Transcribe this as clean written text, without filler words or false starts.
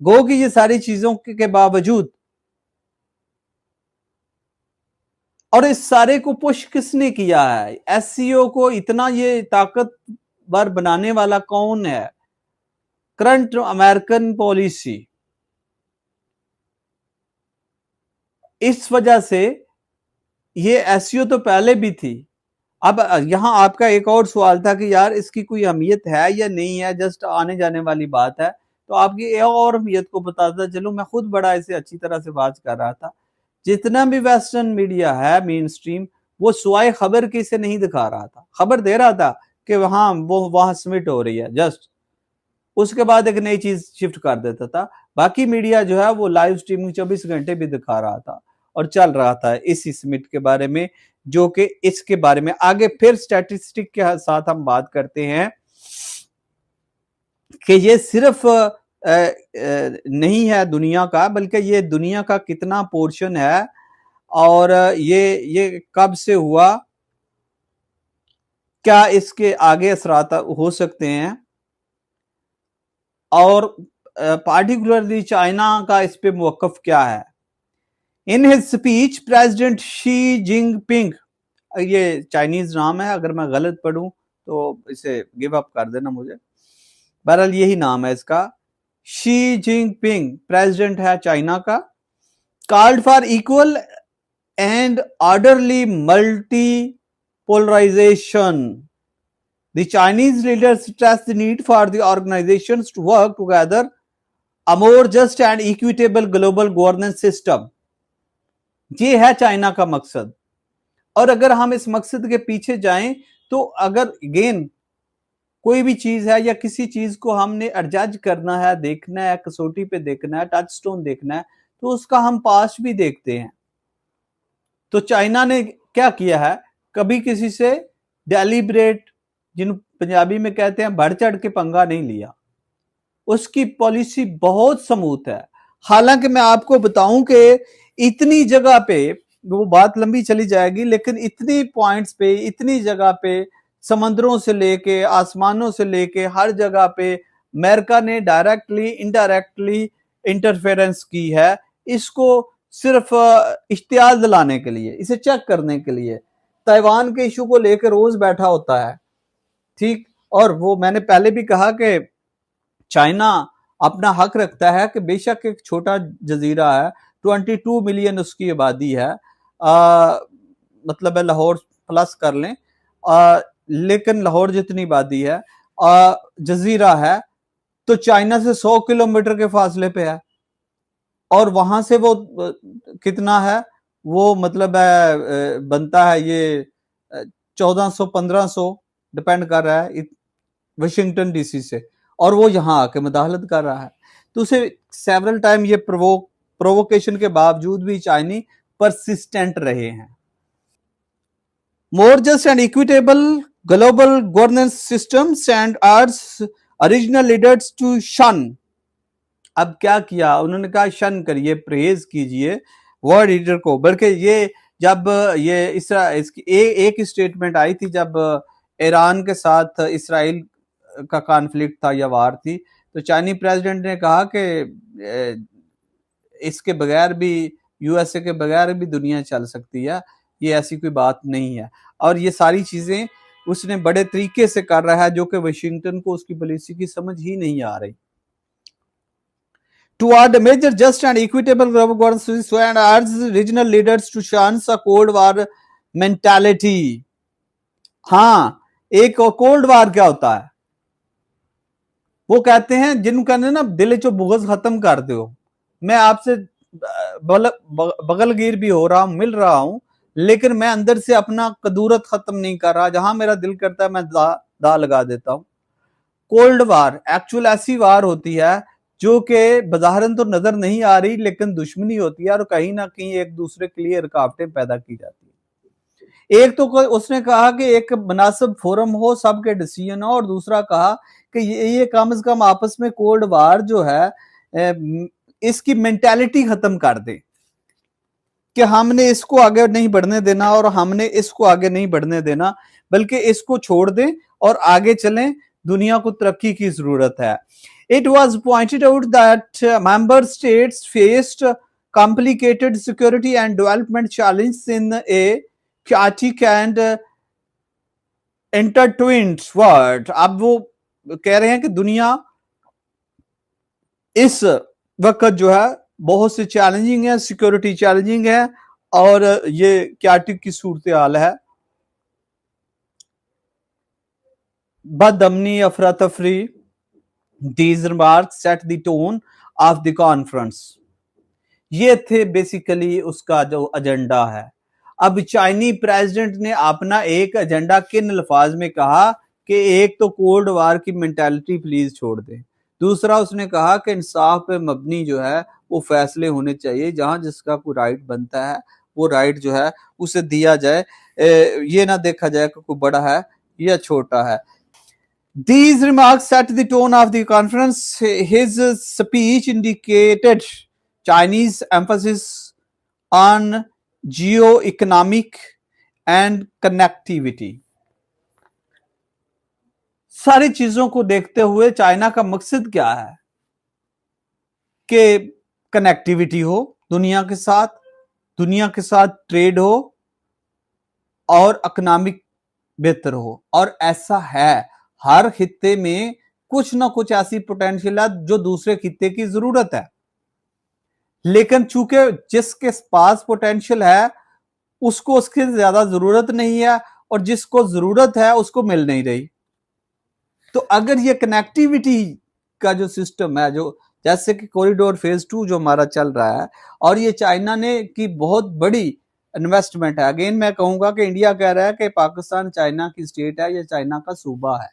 गो कि ये सारी चीजों के बावजूद, और इस सारे को पुश किसने किया है? एससीओ को इतना ये ताकतवर बनाने वाला कौन है? Current American policy. इस वजह से ये एससीओ तो पहले भी थी। अब यहां आपका एक और सवाल था कि यार इसकी कोई अहमियत है या नहीं है, जस्ट आने जाने वाली बात है। तो आपकी एक और अहमियत को बताता चलो, मैं खुद बड़ा इसे अच्छी तरह से बात कर रहा था। जितना भी वेस्टर्न मीडिया है मेन स्ट्रीम, वो सुवाए खबर की से नहीं दिखा रहा था। खबर दे रहा था कि वहां वो वहां सबमिट हो रही है जस्ट, उसके बाद एक नई चीज शिफ्ट कर देता था। बाकी मीडिया जो है वो लाइव स्ट्रीमिंग 24 घंटे भी दिखा रहा था और चल रहा था इसी समिट के बारे में, जो कि इसके बारे में आगे फिर स्टैटिस्टिक के साथ हम बात करते हैं कि ये सिर्फ नहीं है दुनिया का, बल्कि ये दुनिया का कितना पोर्शन है और ये कब से हुआ, क्या इसके आगे असरात हो सकते हैं, और पार्टिकुलरली चाइना का इस पे मौकफ क्या है। In his speech president Xi Jinping, ये चाइनीज नाम है, अगर मैं गलत पढ़ूं तो इसे गिव अप कर देना मुझे, बहरहाल यही नाम है इसका। शी जिनपिंग प्रेसिडेंट है चाइना का। Called for equal and orderly multipolarization. The Chinese leaders stressed the need for the organizations to work together a more just and equitable global governance system. ये है China का मकसद। और अगर हम इस मकसद के पीछे जाएं तो अगर अगेन कोई भी चीज है या किसी चीज को हमने एडजस्ट करना है, देखना है, कसौटी पे देखना है, टच स्टोन देखना है, तो उसका हम पास्ट भी देखते हैं। तो चाइना ने क्या किया है, कभी किसी से डेलिब्रेट, जिन पंजाबी में कहते हैं बढ़ चढ़ के पंगा नहीं लिया। उसकी पॉलिसी बहुत स्मूथ है। हालांकि मैं आपको बताऊं कि इतनी जगह पे, वो बात लंबी चली जाएगी, लेकिन इतनी पॉइंट्स पे, इतनी जगह पे, समंदरों से लेके आसमानों से लेके हर जगह पे अमेरिका ने डायरेक्टली इनडायरेक्टली इंटरफेरेंस की है। इसको सिर्फ इश्तियाल दिलाने के लिए, इसे चेक करने के लिए। ताइवान के इशू को लेकर रोज बैठा होता है, ठीक। और वो मैंने पहले भी कहा कि चाइना अपना हक रखता है कि बेशक एक छोटा जजीरा है, 22 मिलियन उसकी आबादी है, मतलब है लाहौर प्लस कर लें, लेकिन लाहौर जितनी आबादी है, जजीरा है, तो चाइना से 100 किलोमीटर के फासले पे है। और वहां से वो कितना है, वो मतलब है बनता है ये 1400-1500, डिपेंड कर रहा है वाशिंगटन डीसी से, और वो यहां आके मदाखलत कर रहा है। तो उसे सेवरल टाइम ये प्रोवोकेशन के बावजूद भी चाइनी परसिस्टेंट रहे हैं। More just and equitable global governance systems and अर्ज ओरिजिनल लीडर्स टू शन। अब क्या किया उन्होंने, कहा शन करिए, परहेज कीजिए वर्ल्ड लीडर को। बल्कि ये जब ये इसकी एक स्टेटमेंट आई थी जब ईरान के साथ इसराइल का कॉन्फ्लिक्ट था या वार थी, तो चाइनीज प्रेसिडेंट ने कहा कि इसके बगैर भी, यूएसए के बगैर भी दुनिया चल सकती है, ये ऐसी कोई बात नहीं है। और ये सारी चीजें उसने बड़े तरीके से कर रहा है, जो कि वाशिंगटन को उसकी पॉलिसी की समझ ही नहीं आ रही। Toward a major just and equitable global governance and urges regional leaders to shun a cold war mentality. हाँ, एक कोल्ड वार क्या होता है, वो कहते हैं जिनका ना दिल चो बुगज खत्म कर दो। मैं आपसे बगलगीर भी हो रहा हूं, मिल रहा हूं, लेकिन मैं अंदर से अपना कदूरत खत्म नहीं कर रहा। जहां मेरा दिल करता है मैं दा लगा देता हूं। कोल्ड वार एक्चुअल ऐसी वार होती है जो कि बज़ाहिरन तो नजर नहीं आ रही, लेकिन दुश्मनी होती है और कहीं ना कहीं एक दूसरे के लिए रुकावटें पैदा की जाती है। एक तो उसने कहा कि एक मुनासिब फोरम हो, सबके डिसीजन हो, और दूसरा कहा कि ये कम से कम आपस में कोल्ड वार जो है इसकी मेंटालिटी खत्म कर दे कि हमने इसको आगे नहीं बढ़ने देना और हमने इसको आगे नहीं बढ़ने देना, बल्कि इसको छोड़ दें और आगे चलें। दुनिया को तरक्की की जरूरत है। It was pointed out that member states faced complicated security and development challenges in a chaotic and intertwined world। अब वो कह रहे हैं कि दुनिया इस वक्त जो है बहुत से चैलेंजिंग है, सिक्योरिटी चैलेंजिंग है और ये chaotic की सूरत हाल है, बदअमनी, अफरा तफरी। These remarks set the tone of the conference। ये थे बेसिकली उसका जो एजेंडा है। अब चाइनी प्रेसिडेंट ने अपना एक एजेंडा किन अल्फाज में कहा कि एक तो कोल्ड वार की मेंटालिटी प्लीज छोड़ दें, दूसरा उसने कहा कि इंसाफ पे मबनी जो है वो फैसले होने चाहिए, जहां जिसका कोई राइट बनता है वो राइट जो है उसे दिया जाए, ये ना देखा जाए कि कोई बड़ा है या छोटा है। These remarks set the tone of the conference। His speech indicated Chinese emphasis on geo-economic and connectivity। सारी चीजों को देखते हुए चाइना का मकसद क्या है कि कनेक्टिविटी हो दुनिया के साथ ट्रेड हो और इकोनॉमिक बेहतर हो। और ऐसा है, हर खित्ते में कुछ ना कुछ ऐसी पोटेंशियल है जो दूसरे खित्ते की जरूरत है, लेकिन चूंकि जिसके पास पोटेंशियल है उसको उसकी ज्यादा जरूरत नहीं है और जिसको जरूरत है उसको मिल नहीं रही। तो अगर ये कनेक्टिविटी का जो सिस्टम है, जो जैसे कि कॉरिडोर फेज 2 जो हमारा चल रहा है, और ये चाइना ने की बहुत बड़ी इन्वेस्टमेंट है। अगेन मैं कहूंगा कि इंडिया कह रहा है कि पाकिस्तान चाइना की स्टेट है, ये चाइना का सूबा है।